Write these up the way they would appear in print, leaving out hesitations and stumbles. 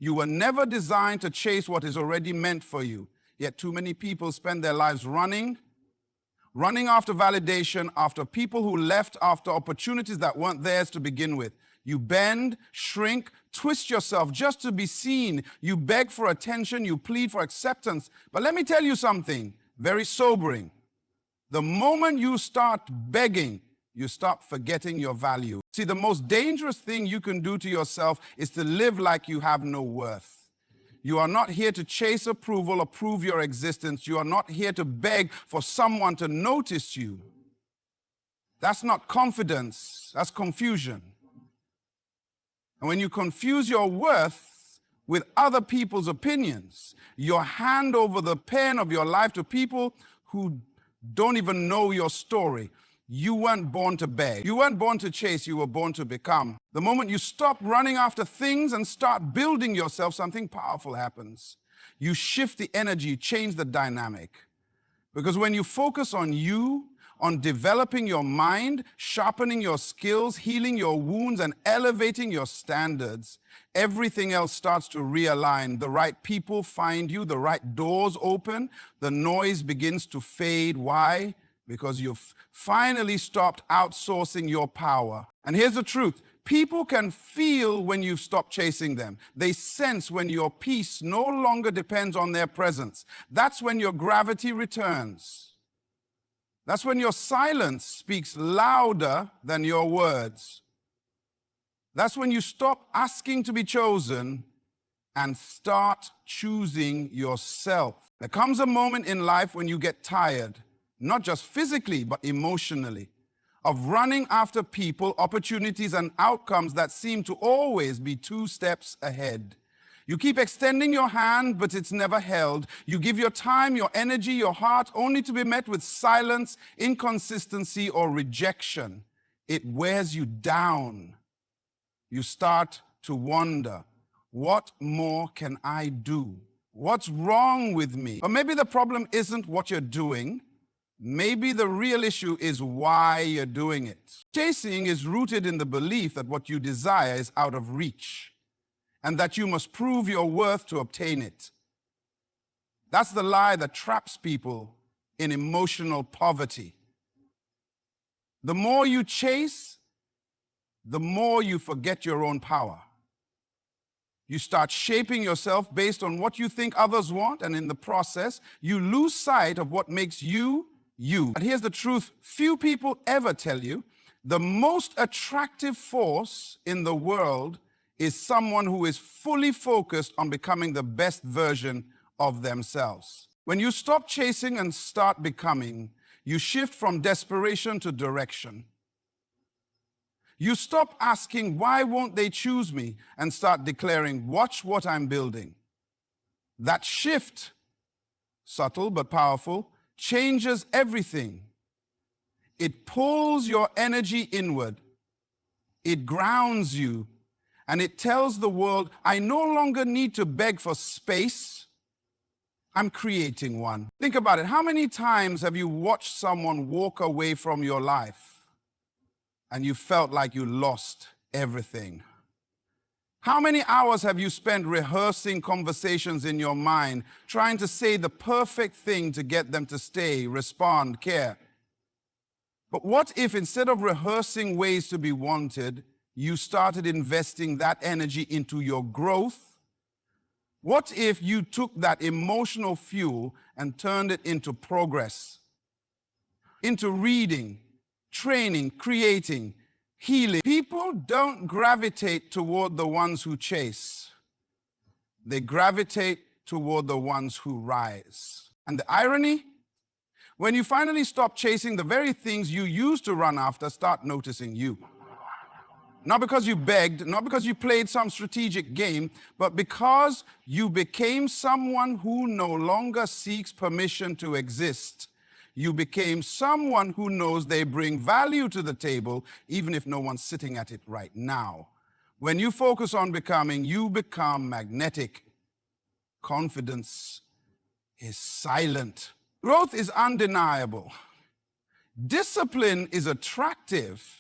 You were never designed to chase what is already meant for you. Yet too many people spend their lives running after validation, after people who left, after opportunities that weren't theirs to begin with. You bend, shrink, twist yourself just to be seen. You beg for attention, you plead for acceptance. But let me tell you something very sobering. The moment you start begging, you start forgetting your value. See, the most dangerous thing you can do to yourself is to live like you have no worth. You are not here to chase approval or prove your existence. You are not here to beg for someone to notice you. That's not confidence, that's confusion. And when you confuse your worth with other people's opinions, you hand over the pen of your life to people who don't even know your story. You weren't born to beg. You weren't born to chase, you were born to become. The moment you stop running after things and start building yourself, something powerful happens. You shift the energy, change the dynamic. Because when you focus on you, on developing your mind, sharpening your skills, healing your wounds, and elevating your standards, everything else starts to realign. The right people find you, the right doors open, the noise begins to fade. Why? Because you've finally stopped outsourcing your power. And here's the truth. People can feel when you've stopped chasing them. They sense when your peace no longer depends on their presence. That's when your gravity returns. That's when your silence speaks louder than your words. That's when you stop asking to be chosen and start choosing yourself. There comes a moment in life when you get tired, not just physically, but emotionally, of running after people, opportunities, and outcomes that seem to always be 2 steps ahead. You keep extending your hand, but it's never held. You give your time, your energy, your heart, only to be met with silence, inconsistency, or rejection. It wears you down. You start to wonder, what more can I do? What's wrong with me? Or maybe the problem isn't what you're doing. Maybe the real issue is why you're doing it. Chasing is rooted in the belief that what you desire is out of reach, and that you must prove your worth to obtain it. That's the lie that traps people in emotional poverty. The more you chase, the more you forget your own power. You start shaping yourself based on what you think others want, and in the process, you lose sight of what makes you, you. But here's the truth, few people ever tell you, the most attractive force in the world is someone who is fully focused on becoming the best version of themselves. When you stop chasing and start becoming, you shift from desperation to direction. You stop asking, why won't they choose me? And start declaring, watch what I'm building. That shift, subtle but powerful, changes everything. It pulls your energy inward. It grounds you. And it tells the world, I no longer need to beg for space. I'm creating one. Think about it. How many times have you watched someone walk away from your life and you felt like you lost everything? How many hours have you spent rehearsing conversations in your mind, trying to say the perfect thing to get them to stay, respond, care? But what if instead of rehearsing ways to be wanted, you started investing that energy into your growth? What if you took that emotional fuel and turned it into progress, into reading, training, creating, healing? People don't gravitate toward the ones who chase. They gravitate toward the ones who rise. And the irony? When you finally stop chasing, the very things you used to run after start noticing you. Not because you begged, not because you played some strategic game, but because you became someone who no longer seeks permission to exist. You became someone who knows they bring value to the table, even if no one's sitting at it right now. When you focus on becoming, you become magnetic. Confidence is silent. Growth is undeniable. Discipline is attractive.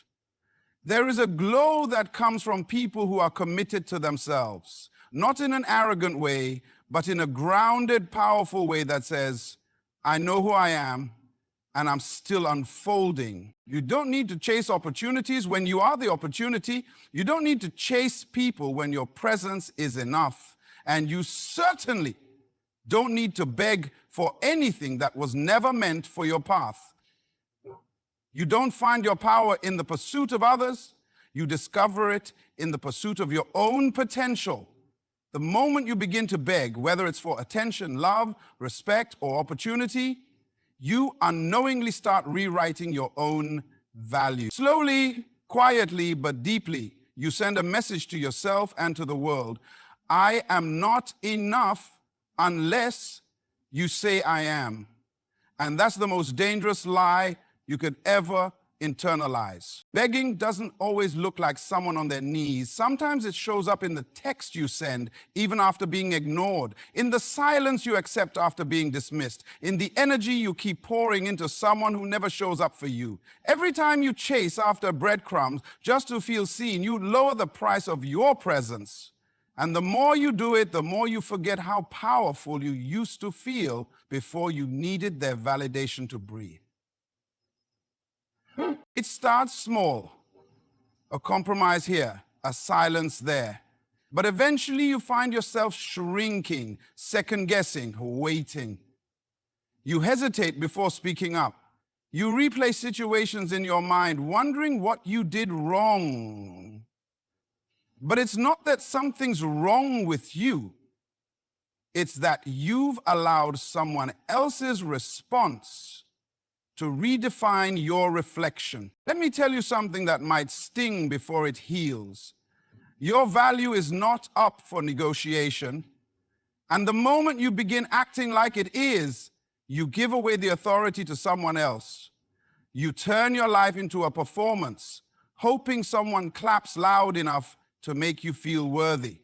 There is a glow that comes from people who are committed to themselves. not in an arrogant way, but in a grounded, powerful way that says, I know who I am, and I'm still unfolding. You don't need to chase opportunities when you are the opportunity. You don't need to chase people when your presence is enough. And you certainly don't need to beg for anything that was never meant for your path. You don't find your power in the pursuit of others. You discover it in the pursuit of your own potential. The moment you begin to beg, whether it's for attention, love, respect, or opportunity, you unknowingly start rewriting your own value. Slowly, quietly, but deeply, you send a message to yourself and to the world. I am not enough unless you say I am. And that's the most dangerous lie you could ever internalize. Begging doesn't always look like someone on their knees. Sometimes it shows up in the text you send, even after being ignored, in the silence you accept after being dismissed, in the energy you keep pouring into someone who never shows up for you. Every time you chase after breadcrumbs just to feel seen, you lower the price of your presence. And the more you do it, the more you forget how powerful you used to feel before you needed their validation to breathe. It starts small, a compromise here, a silence there. But eventually you find yourself shrinking, second-guessing, waiting. You hesitate before speaking up. You replay situations in your mind, wondering what you did wrong. But it's not that something's wrong with you. It's that you've allowed someone else's response to redefine your reflection. Let me tell you something that might sting before it heals. Your value is not up for negotiation. And the moment you begin acting like it is, you give away the authority to someone else. You turn your life into a performance, hoping someone claps loud enough to make you feel worthy.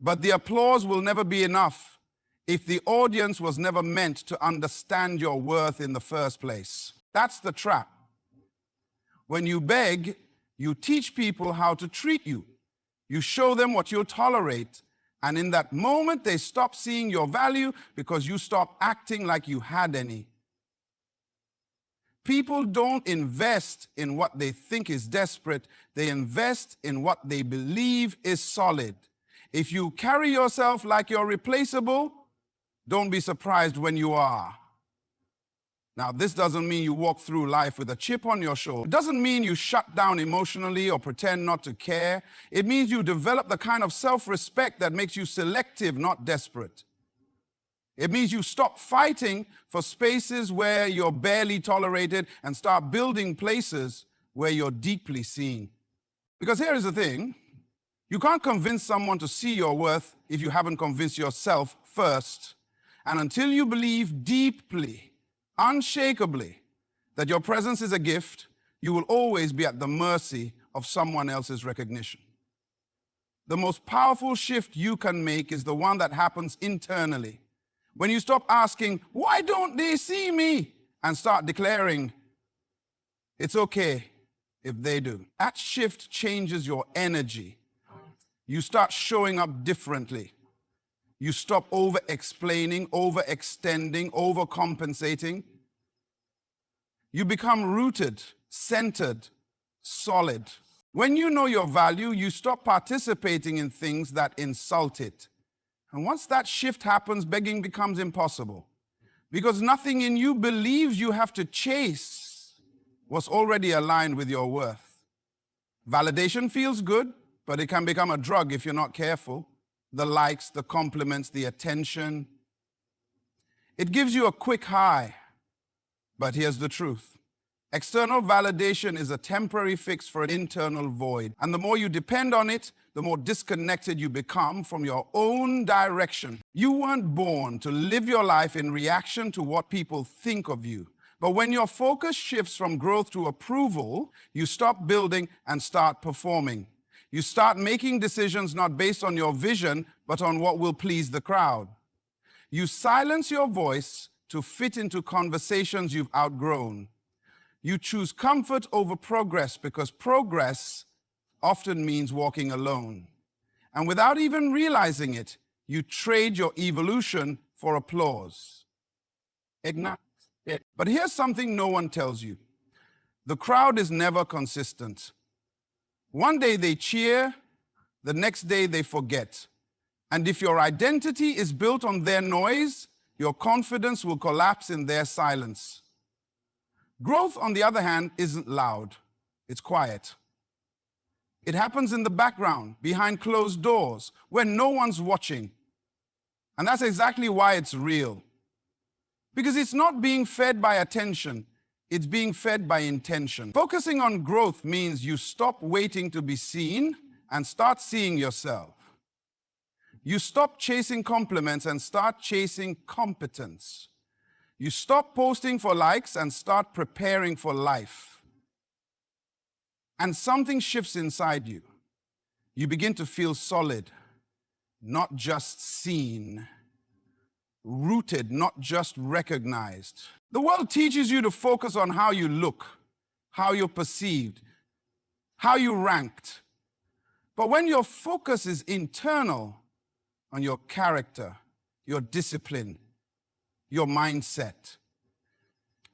But the applause will never be enough if the audience was never meant to understand your worth in the first place. That's the trap. When you beg, you teach people how to treat you. You show them what you'll tolerate. And in that moment, they stop seeing your value because you stop acting like you had any. People don't invest in what they think is desperate. They invest in what they believe is solid. If you carry yourself like you're replaceable, don't be surprised when you are. Now, this doesn't mean you walk through life with a chip on your shoulder. It doesn't mean you shut down emotionally or pretend not to care. It means you develop the kind of self-respect that makes you selective, not desperate. It means you stop fighting for spaces where you're barely tolerated and start building places where you're deeply seen. Because here is the thing, you can't convince someone to see your worth if you haven't convinced yourself first. And until you believe deeply, unshakably, that your presence is a gift, you will always be at the mercy of someone else's recognition. The most powerful shift you can make is the one that happens internally. When you stop asking, why don't they see me? And start declaring, it's okay if they do. That shift changes your energy. You start showing up differently. You stop over-explaining, overextending, overcompensating. You become rooted, centered, solid. When you know your value, you stop participating in things that insult it. And once that shift happens, begging becomes impossible. Because nothing in you believes you have to chase what's already aligned with your worth. Validation feels good, but it can become a drug if you're not careful. The likes, the compliments, the attention. It gives you a quick high. But here's the truth. External validation is a temporary fix for an internal void. And the more you depend on it, the more disconnected you become from your own direction. You weren't born to live your life in reaction to what people think of you. But when your focus shifts from growth to approval, you stop building and start performing. You start making decisions not based on your vision, but on what will please the crowd. You silence your voice to fit into conversations you've outgrown. You choose comfort over progress because progress often means walking alone. And without even realizing it, you trade your evolution for applause. Ignite. But here's something no one tells you. The crowd is never consistent. One day they cheer, the next day they forget. And if your identity is built on their noise, your confidence will collapse in their silence. Growth, on the other hand, isn't loud. It's quiet. It happens in the background, behind closed doors, where no one's watching. And that's exactly why it's real. Because it's not being fed by attention, it's being fed by intention. Focusing on growth means you stop waiting to be seen and start seeing yourself. You stop chasing compliments and start chasing competence. You stop posting for likes and start preparing for life. And something shifts inside you. You begin to feel solid, not just seen. Rooted, not just recognized. The world teaches you to focus on how you look, how you're perceived, how you ranked. But when your focus is internal, on your character, your discipline, your mindset,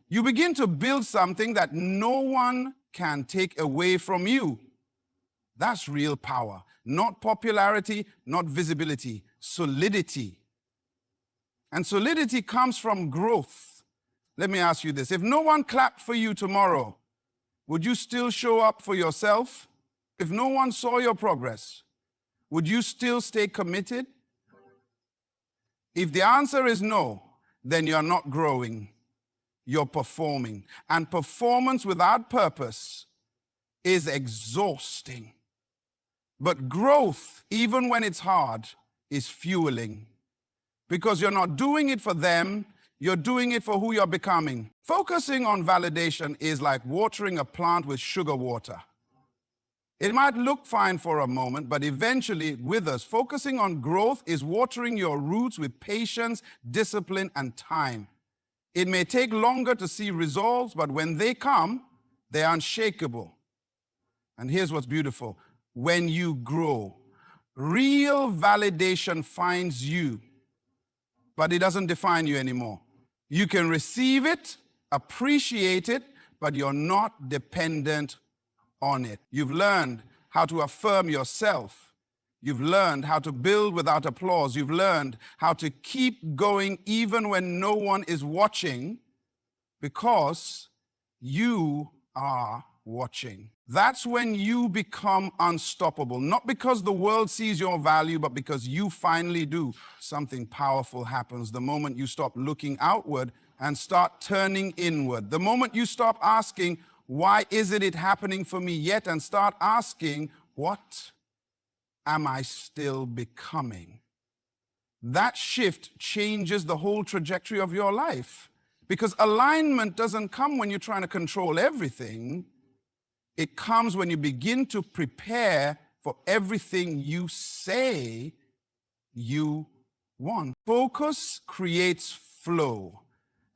you begin to build something that no one can take away from you. That's real power. Not popularity, not visibility, solidity. And solidity comes from growth. Let me ask you this. If no one clapped for you tomorrow, would you still show up for yourself? If no one saw your progress, would you still stay committed? If the answer is no, then you're not growing. You're performing. And performance without purpose is exhausting. But growth, even when it's hard, is fueling. Because you're not doing it for them, you're doing it for who you're becoming. Focusing on validation is like watering a plant with sugar water. It might look fine for a moment, but eventually it withers. Focusing on growth is watering your roots with patience, discipline, and time. It may take longer to see results, but when they come, they're unshakable. And here's what's beautiful. When you grow, real validation finds you, but it doesn't define you anymore. You can receive it, appreciate it, but you're not dependent on it. You've learned how to affirm yourself. You've learned how to build without applause. You've learned how to keep going even when no one is watching, because you are watching. That's when you become unstoppable, not because the world sees your value, but because you finally do. Something powerful happens the moment you stop looking outward and start turning inward. The moment you stop asking, why isn't it happening for me yet? And start asking, what am I still becoming? That shift changes the whole trajectory of your life. Because alignment doesn't come when you're trying to control everything. It comes when you begin to prepare for everything you say you want. Focus creates flow.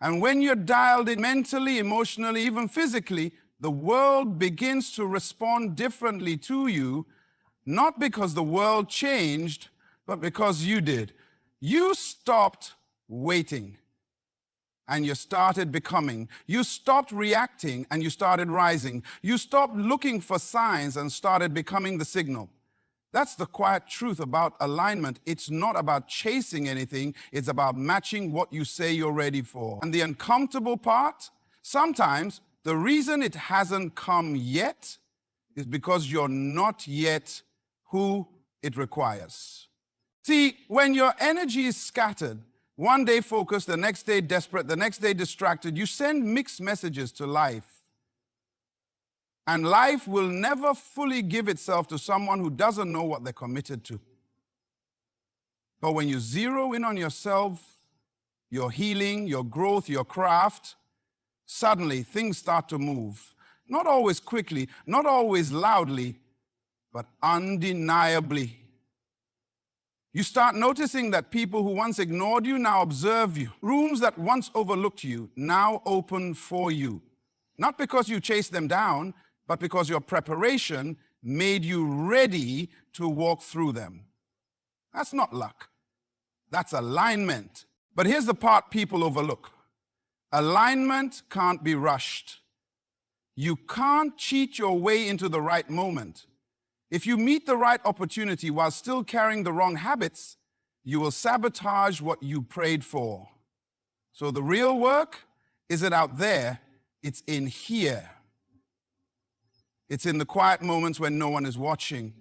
And when you're dialed in mentally, emotionally, even physically, the world begins to respond differently to you, not because the world changed, but because you did. You stopped waiting and you started becoming. You stopped reacting and you started rising. You stopped looking for signs and started becoming the signal. That's the quiet truth about alignment. It's not about chasing anything. It's about matching what you say you're ready for. And the uncomfortable part, sometimes the reason it hasn't come yet is because you're not yet who it requires. See, when your energy is scattered, one day focused, the next day desperate, the next day distracted, you send mixed messages to life. And life will never fully give itself to someone who doesn't know what they're committed to. But when you zero in on yourself, your healing, your growth, your craft, suddenly things start to move. Not always quickly, not always loudly, but undeniably. You start noticing that people who once ignored you now observe you. Rooms that once overlooked you now open for you. Not because you chased them down, but because your preparation made you ready to walk through them. That's not luck. That's alignment. But here's the part people overlook. Alignment can't be rushed. You can't cheat your way into the right moment. If you meet the right opportunity while still carrying the wrong habits, you will sabotage what you prayed for. So the real work isn't out there, it's in here. It's in the quiet moments when no one is watching.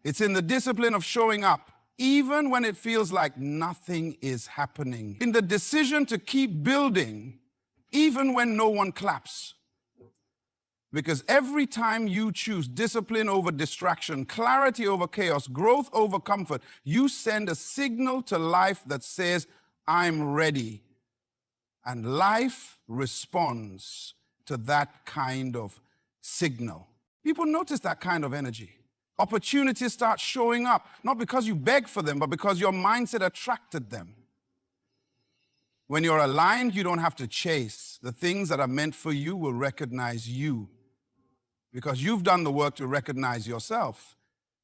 It's in the discipline of showing up, even when it feels like nothing is happening. In the decision to keep building, even when no one claps. Because every time you choose discipline over distraction, clarity over chaos, growth over comfort, you send a signal to life that says, I'm ready. And life responds to that kind of signal. People notice that kind of energy. Opportunities start showing up, not because you begged for them, but because your mindset attracted them. When you're aligned, you don't have to chase. The things that are meant for you will recognize you, because you've done the work to recognize yourself.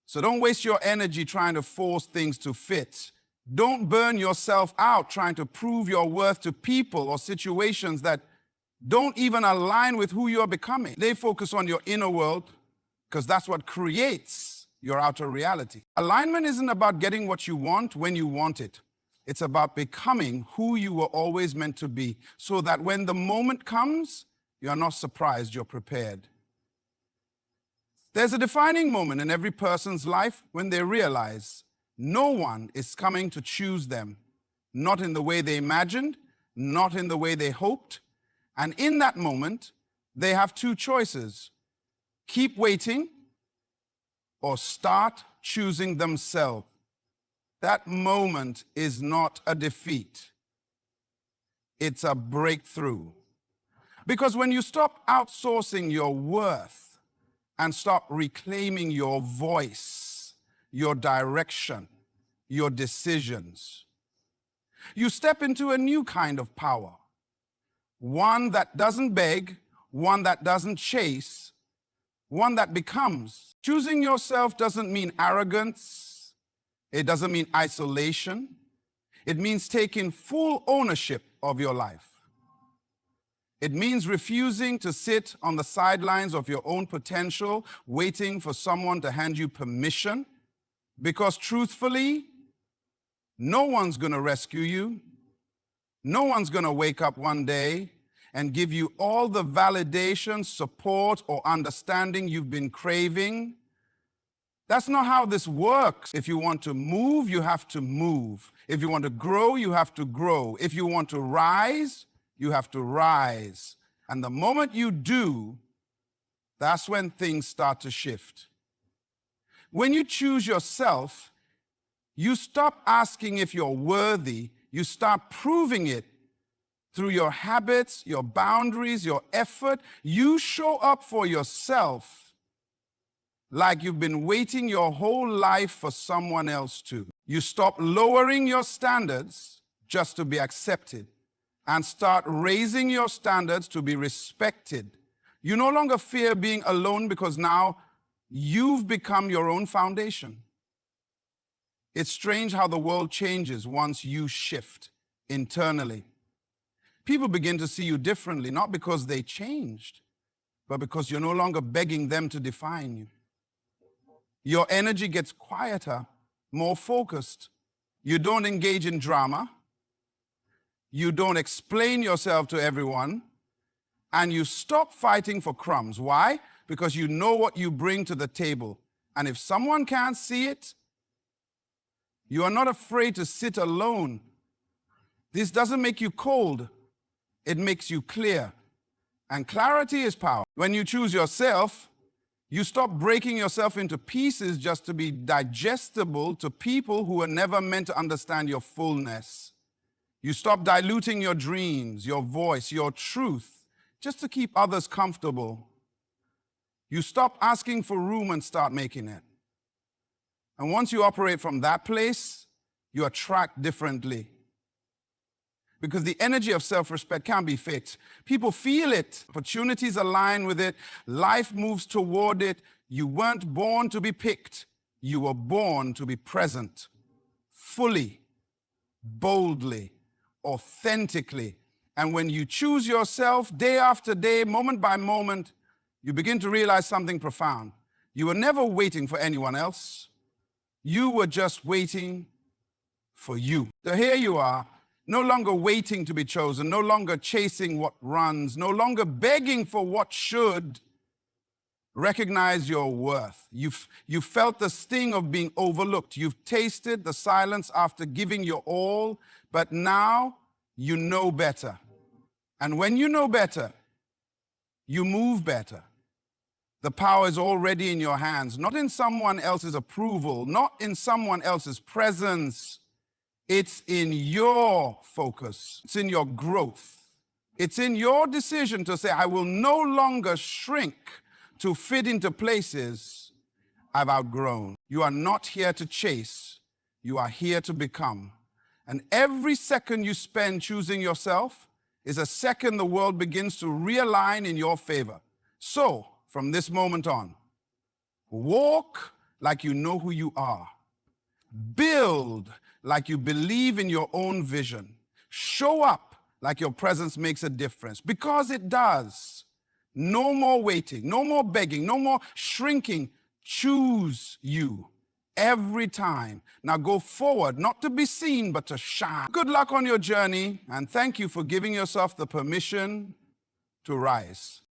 So don't waste your energy trying to force things to fit. Don't burn yourself out trying to prove your worth to people or situations that don't even align with who you are becoming. They focus on your inner world because that's what creates your outer reality. Alignment isn't about getting what you want when you want it. It's about becoming who you were always meant to be, so that when the moment comes, you're not surprised, you're prepared. There's a defining moment in every person's life when they realize no one is coming to choose them, not in the way they imagined, not in the way they hoped. And in that moment, they have two choices: keep waiting or start choosing themselves. That moment is not a defeat. It's a breakthrough. Because when you stop outsourcing your worth and stop reclaiming your voice, your direction, your decisions, you step into a new kind of power. One that doesn't beg, one that doesn't chase, one that becomes. Choosing yourself doesn't mean arrogance. It doesn't mean isolation. It means taking full ownership of your life. It means refusing to sit on the sidelines of your own potential, waiting for someone to hand you permission. Because truthfully, no one's going to rescue you. No one's going to wake up one day and give you all the validation, support, or understanding you've been craving. That's not how this works. If you want to move, you have to move. If you want to grow, you have to grow. If you want to rise, you have to rise. And the moment you do, that's when things start to shift. When you choose yourself, you stop asking if you're worthy. You start proving it through your habits, your boundaries, your effort. You show up for yourself like you've been waiting your whole life for someone else to. You stop lowering your standards just to be accepted and start raising your standards to be respected. You no longer fear being alone because now you've become your own foundation. It's strange how the world changes once you shift internally. People begin to see you differently, not because they changed, but because you're no longer begging them to define you. Your energy gets quieter, more focused. You don't engage in drama. You don't explain yourself to everyone. And you stop fighting for crumbs. Why? Because you know what you bring to the table. And if someone can't see it, you are not afraid to sit alone. This doesn't make you cold. It makes you clear. And clarity is power. When you choose yourself, you stop breaking yourself into pieces just to be digestible to people who were never meant to understand your fullness. You stop diluting your dreams, your voice, your truth, just to keep others comfortable. You stop asking for room and start making it. And once you operate from that place, you attract differently. Because the energy of self-respect can't be faked. People feel it. Opportunities align with it. Life moves toward it. You weren't born to be picked. You were born to be present, fully, boldly, authentically. And when you choose yourself day after day, moment by moment, you begin to realize something profound. You were never waiting for anyone else. You were just waiting for you. So here you are, no longer waiting to be chosen, no longer chasing what runs, no longer begging for what should. Recognize your worth. You've felt the sting of being overlooked. You've tasted the silence after giving your all, but now you know better. And when you know better, you move better. The power is already in your hands, not in someone else's approval, not in someone else's presence. It's in your focus. It's in your growth. It's in your decision to say, I will no longer shrink to fit into places I've outgrown. You are not here to chase. You are here to become. And every second you spend choosing yourself is a second the world begins to realign in your favor. So, from this moment on, walk like you know who you are. Build like you believe in your own vision. Show up like your presence makes a difference, because it does. No more waiting, no more begging, no more shrinking. Choose you every time. Now go forward, not to be seen, but to shine. Good luck on your journey, and thank you for giving yourself the permission to rise.